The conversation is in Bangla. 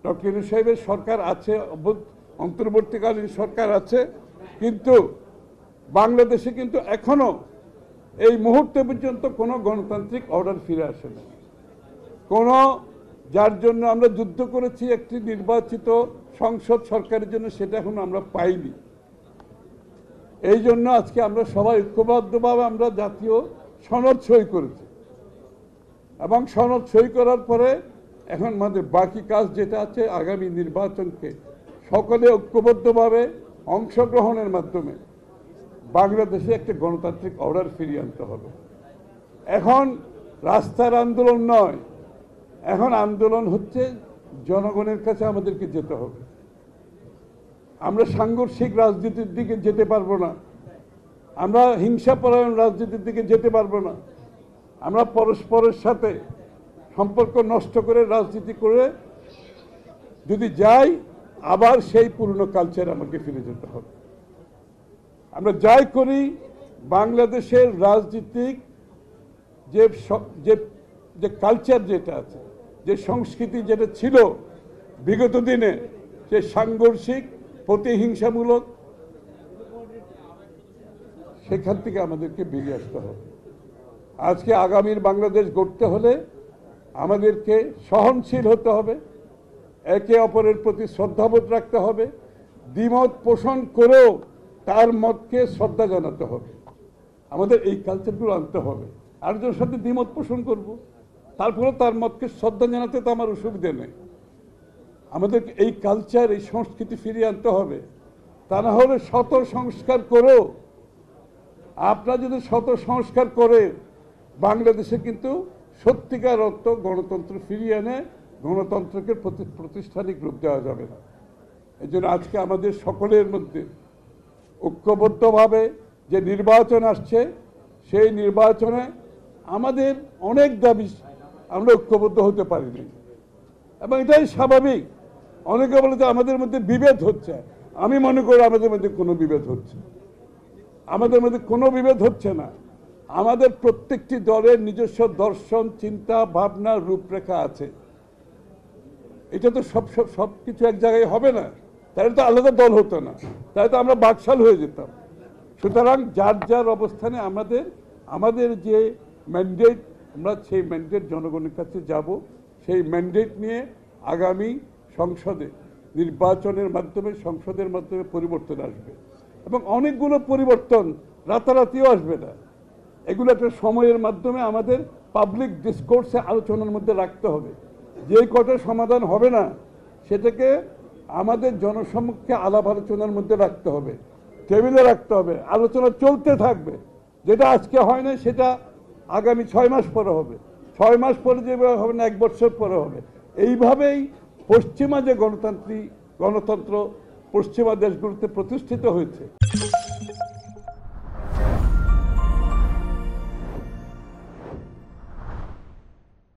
ডক্টর ইউনূস সাহেবের সরকার আছে, অন্তর্বর্তীকালীন সরকার আছে, কিন্তু বাংলাদেশে কিন্তু এখনো এই মুহূর্তে পর্যন্ত কোনো গণতান্ত্রিক অর্ডার ফিরে আসে না। কোনো যার জন্য আমরা যুদ্ধ করেছি একটি নির্বাচিত সংসদ সরকারের জন্য, সেটা এখন আমরা পাইনি। এই জন্য আজকে আমরা সবাই ঐক্যবদ্ধভাবে আমরা জাতীয় সনদ সই করেছি, এবং সনদ সই করার পরে এখন আমাদের বাকি কাজ যেটা আছে, আগামী নির্বাচনকে সকলে ঐক্যবদ্ধভাবে অংশগ্রহণের মাধ্যমে বাংলাদেশে একটা গণতান্ত্রিক অর্ডার ফিরিয়ে আনতে হবে। এখন রাস্তার আন্দোলন নয়, এখন আন্দোলন হচ্ছে জনগণের কাছে আমাদেরকে যেতে হবে। আমরা সাংঘর্ষিক রাজনীতির দিকে যেতে পারবো না, আমরা হিংসাপরায়ণ রাজনীতির দিকে যেতে পারবো না, আমরা পরস্পরের সাথে সম্পর্ক নষ্ট করে রাজনীতি করে যদি যাই, আবার সেই পুরনো কালচারে আমাকে ফিরে যেতে হবে। আমরা যাই করি, বাংলাদেশের রাজনীতিক যে কালচার যেটা আছে, যে সংস্কৃতি যেটা ছিল বিগত দিনে, সে সাংঘর্ষিক প্রতিহিংসামূলক, সেখান থেকে আমাদেরকে বেরিয়ে আসতে হবে। আজকে আগামীর বাংলাদেশ গড়তে হলে আমাদেরকে সহনশীল হতে হবে, একে অপরের প্রতি শ্রদ্ধাবোধ রাখতে হবে, দ্বিমত পোষণ করেও তার মতকে শ্রদ্ধা জানাতে হবে। আমাদের এই কালচারগুলো আনতে হবে। আরেকজনের সাথে দ্বিমত পোষণ করব, তারপরে তার মতকে শ্রদ্ধা জানাতে তো আমার অসুবিধা নেই। আমাদের এই কালচার, এই সংস্কৃতি ফিরিয়ে আনতে হবে। তা না হলে শত সংস্কার করেও, আপনারা যদি শত সংস্কার করে বাংলাদেশে কিন্তু সত্যিকার অর্থ গণতন্ত্র ফিরিয়ে এনে গণতন্ত্রকে প্রাতিষ্ঠানিক রূপ দেওয়া যাবে না। এই জন্য আজকে আমাদের সকলের মধ্যে ঐক্যবদ্ধভাবে যে নির্বাচন আসছে, সেই নির্বাচনে আমাদের অনেক দাবি আমরা ঐক্যবদ্ধ হতে পারিনি, এবং এটাই স্বাভাবিক। অনেকে বলে যে আমাদের মধ্যে বিভেদ হচ্ছে। আমি মনে করি আমাদের মধ্যে কোনো বিভেদ হচ্ছে, আমাদের মধ্যে কোনো বিভেদ হচ্ছে না। আমাদের প্রত্যেকটি দলের নিজস্ব দর্শন, চিন্তা, ভাবনা, রূপরেখা আছে। এটা তো সব কিছু এক জায়গায় হবে না, তাহলে তো আলাদা দল হতো না, তাহলে তো আমরা বাকশাল হয়ে যেতাম। সুতরাং যার যার অবস্থানে আমাদের যে ম্যান্ডেট, আমরা সেই ম্যান্ডেট জনগণের কাছে যাব। সেই ম্যান্ডেট নিয়ে আগামী সংসদে নির্বাচনের মাধ্যমে, সংসদের মাধ্যমে পরিবর্তন আসবে, এবং অনেকগুলো পরিবর্তন রাতারাতিও আসবে না। এগুলো একটা সময়ের মাধ্যমে আমাদের পাবলিক ডিসকোর্সে আলোচনার মধ্যে রাখতে হবে। যে কটা সমাধান হবে না, সেটাকে আমাদের জনসমক্ষে আলাপ আলোচনার মধ্যে রাখতে হবে, টেবিলে রাখতে হবে, আলোচনা চলতে থাকবে। যেটা আজকে হয় না, সেটা আগামী 6 মাস পরে হবে, 6 মাস পরে যেভাবে হবে না, 1 বছর পরে হবে। এইভাবেই পশ্চিমা যে গণতন্ত্র পশ্চিমা দেশগুলোতে প্রতিষ্ঠিত হয়েছে।